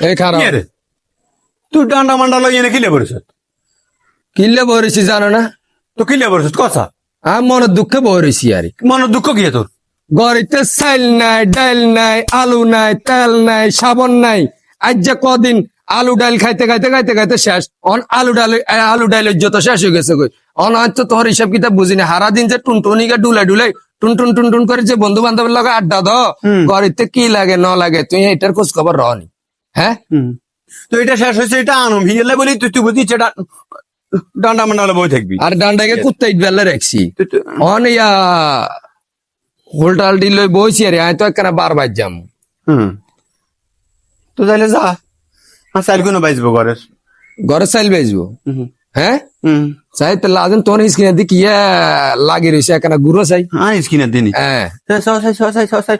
এই খারাপ তুই ডান্ডা মান্ডা লইয়ে কিলে পড়েছ কিল্লে বহরেছি জানো না তো কিলে পড়েছ কথা আমি মনের দুঃখে বহরেছি আর মনের দুঃখ কি তোর গড়িতে চাইল নাই ডাইল নাই আলু নাই তেল নাই সাবন নাই আজ যে কদিন আলু ডাইল খাইতে খাইতে খাইতে খাইতে শেষ আলু ডাইলের যত শেষ হয়ে গেছে কই হয়তো তোর হিসাব কিতাব বুঝিনি হারা দিন যে টুনটুনিকে ডুলাই টুনটুন করে যে বন্ধু বান্ধবের লগে আড্ডা দ গড়িতে কি লাগে ন লাগে তুই এটার খোঁজ খবর রহনি হ্যাঁ তো এটা শেষ হয়েছে এটা আনম হিয়ালে বলি তুই বুঝিস ডান্ডা মান্ডা বই থাকবি আর ডান্ডাকে কুত্তা ইট বেলা রাখছি অনিয়া হোল্টাল ডিল বইছি আরে আমি তো একখানা বারবার যাম তো তাইলে যা চাইল কোনো বাইজবো ঘরে চাইল বেচবো হ্যাঁ হুম চাই তো লাজেন তোর স্কিনে দি কি লাগি রয়েছে একখানা গুঁড়ো চাই স্কিনের দিনই হ্যাঁ চাই